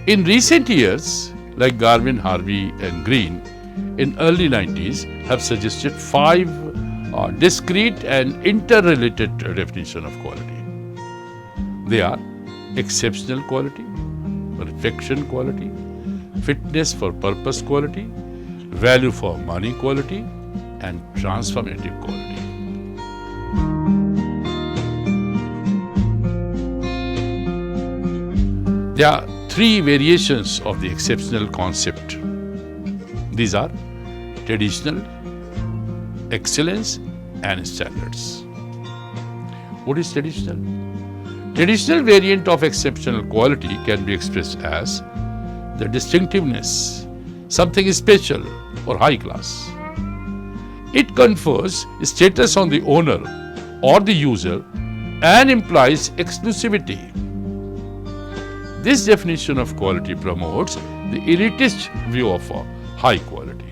In recent years, like Garvin, Harvey and Green in early 90s have suggested five discrete and interrelated definition of quality. They are exceptional quality, perfection quality, fitness for purpose quality, value for money quality, and transformative quality. There are three variations of the exceptional concept. These are traditional, excellence, and standards. What is traditional? Traditional variant of exceptional quality can be expressed as the distinctiveness, something special or high class. It confers status on the owner or the user and implies exclusivity. This definition of quality promotes the elitist view of high quality.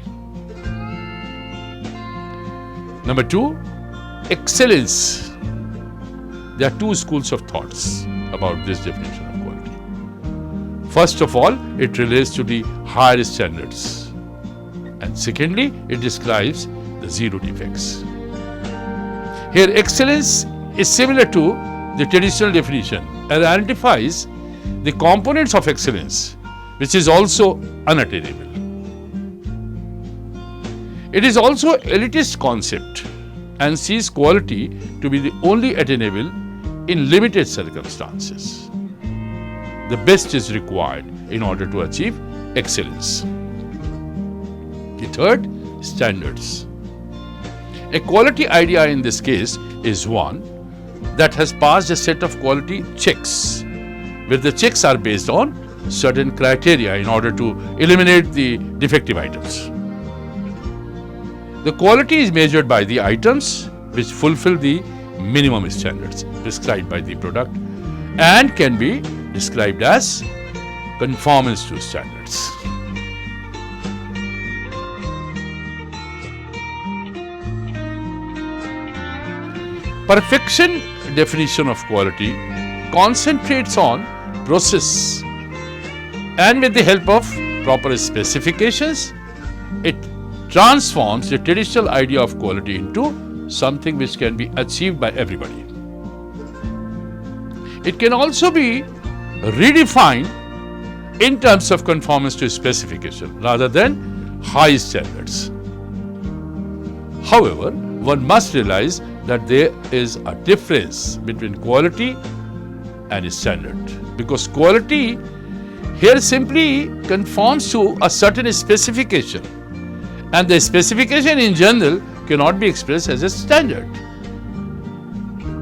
Number two, excellence. There are two schools of thoughts about this definition of quality. First of all, it relates to the higher standards. And secondly, it describes the zero defects. Here, excellence is similar to the traditional definition and identifies the components of excellence, which is also unattainable. It is also elitist concept and sees quality to be the only attainable in limited circumstances. The best is required in order to achieve excellence. The third, standards. A quality idea in this case is one that has passed a set of quality checks, where the checks are based on certain criteria in order to eliminate the defective items. The quality is measured by the items which fulfill the minimum standards prescribed by the product and can be described as conformance to standards. Perfection definition of quality concentrates on process, and with the help of proper specifications, it transforms the traditional idea of quality into something which can be achieved by everybody. It can also be redefined in terms of conformance to specification rather than high standards. However, one must realize that there is a difference between quality and standard, because quality here simply conforms to a certain specification, and the specification in general cannot be expressed as a standard.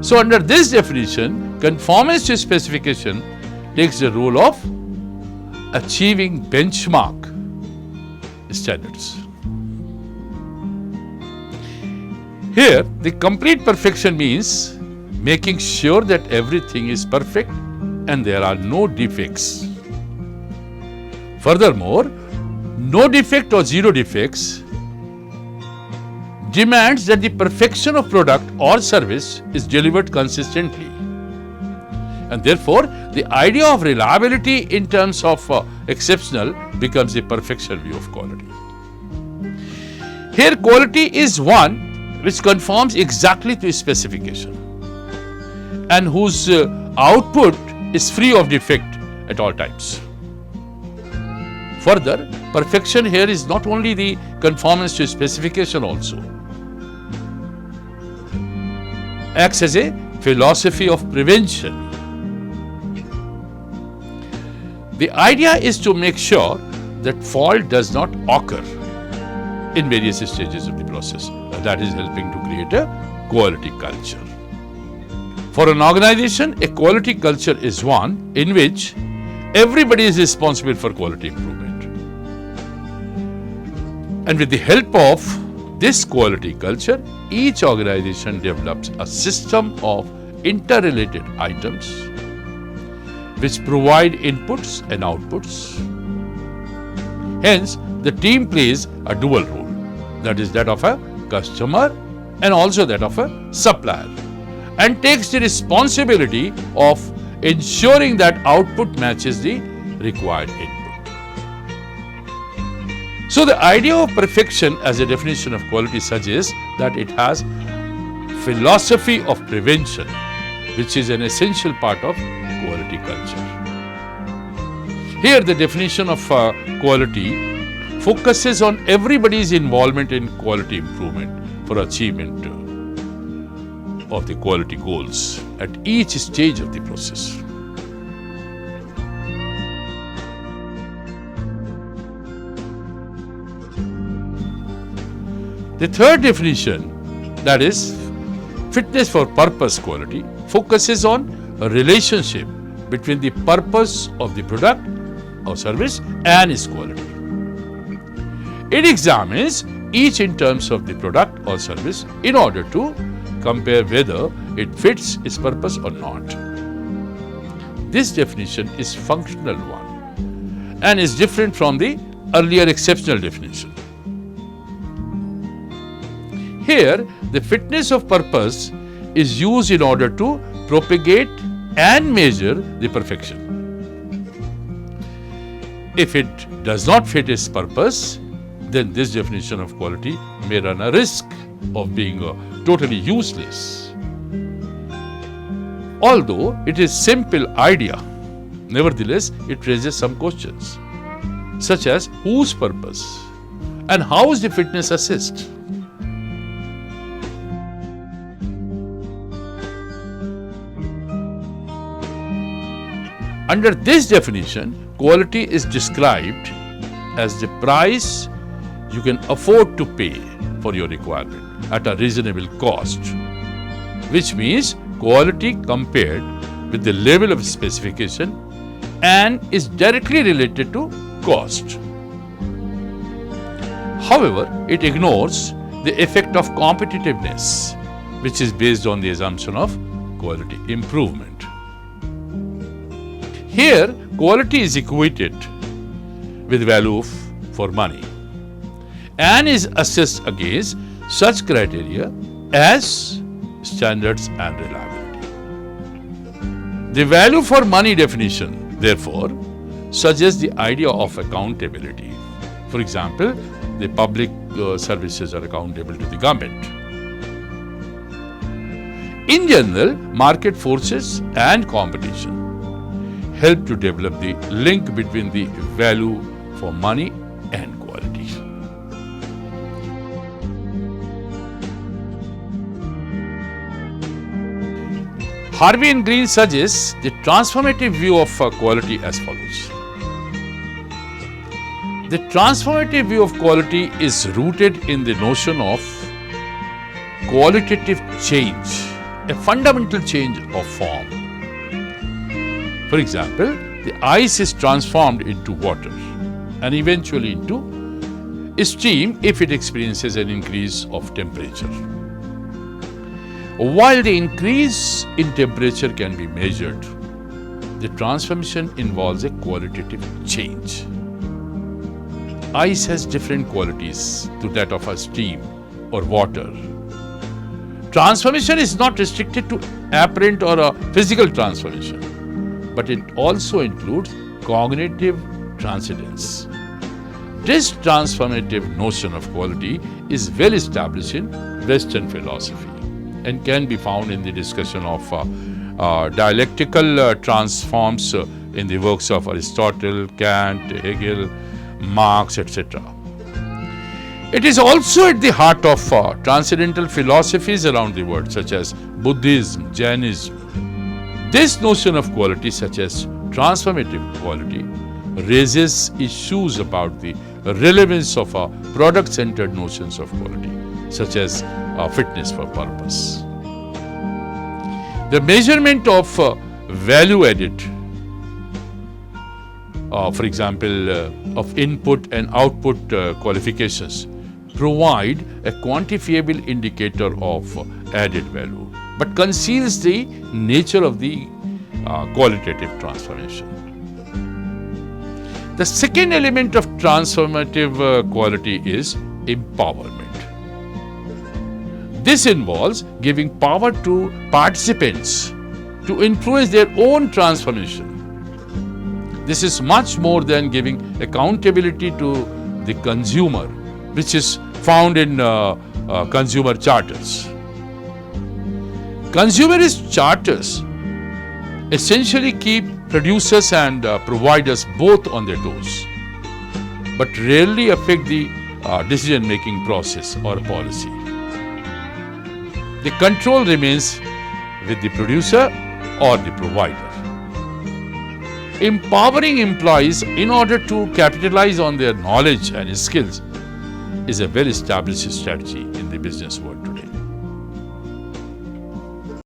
So under this definition, conformance to specification takes the role of achieving benchmark standards. Here, the complete perfection means making sure that everything is perfect and there are no defects. Furthermore, no defect or zero defects demands that the perfection of product or service is delivered consistently. And therefore, the idea of reliability in terms of exceptional becomes the perfection view of quality. Here, quality is one which conforms exactly to specification and whose output is free of defect at all times. Further, perfection here is not only the conformance to specification also. Acts as a philosophy of prevention. The idea is to make sure that fault does not occur in various stages of the process. That is helping to create a quality culture. For an organization, a quality culture is one in which everybody is responsible for quality improvement. And with the help of this quality culture, each organization develops a system of interrelated items which provide inputs and outputs. Hence, the team plays a dual role, that is that of a customer and also that of a supplier, and takes the responsibility of ensuring that output matches the required input. So the idea of perfection as a definition of quality suggests that it has philosophy of prevention, which is an essential part of quality culture. Here the definition of quality focuses on everybody's involvement in quality improvement for achievement of the quality goals at each stage of the process. The third definition, that is fitness for purpose quality, focuses on a relationship between the purpose of the product or service and its quality. It examines each in terms of the product or service in order to compare whether it fits its purpose or not. This definition is functional one and is different from the earlier exceptional definition. Here, the fitness of purpose is used in order to propagate and measure the perfection. If it does not fit its purpose, then this definition of quality may run a risk of being totally useless. Although it is a simple idea, nevertheless, it raises some questions, such as whose purpose and how is the fitness assessed? Under this definition, quality is described as the price you can afford to pay for your requirement at a reasonable cost, which means quality compared with the level of specification and is directly related to cost. However, it ignores the effect of competitiveness, which is based on the assumption of quality improvement. Here, quality is equated with value for money and is assessed against such criteria as standards and reliability. The value for money definition, therefore, suggests the idea of accountability. For example, the public services are accountable to the government. In general, market forces and competition help to develop the link between the value for money and quality. Harvey and Green suggests the transformative view of quality as follows. The transformative view of quality is rooted in the notion of qualitative change, a fundamental change of form. For example, the ice is transformed into water and eventually into steam if it experiences an increase of temperature. While the increase in temperature can be measured, the transformation involves a qualitative change. Ice has different qualities to that of a steam or water. Transformation is not restricted to apparent or a physical transformation, but it also includes cognitive transcendence. This transformative notion of quality is well established in Western philosophy and can be found in the discussion of dialectical transforms in the works of Aristotle, Kant, Hegel, Marx, etc. It is also at the heart of transcendental philosophies around the world, such as Buddhism, Jainism. This notion of quality, such as transformative quality, raises issues about the relevance of product-centered notions of quality, such as fitness for purpose. The measurement of value added, for example, of input and output qualifications, provide a quantifiable indicator of added value, but conceals the nature of the qualitative transformation. The second element of transformative quality is empowerment. This involves giving power to participants to influence their own transformation. This is much more than giving accountability to the consumer, which is found in consumer charters. Consumerist charters essentially keep producers and providers both on their toes, but rarely affect the decision-making process or policy. The control remains with the producer or the provider. Empowering employees in order to capitalize on their knowledge and skills is a well-established strategy in the business world today.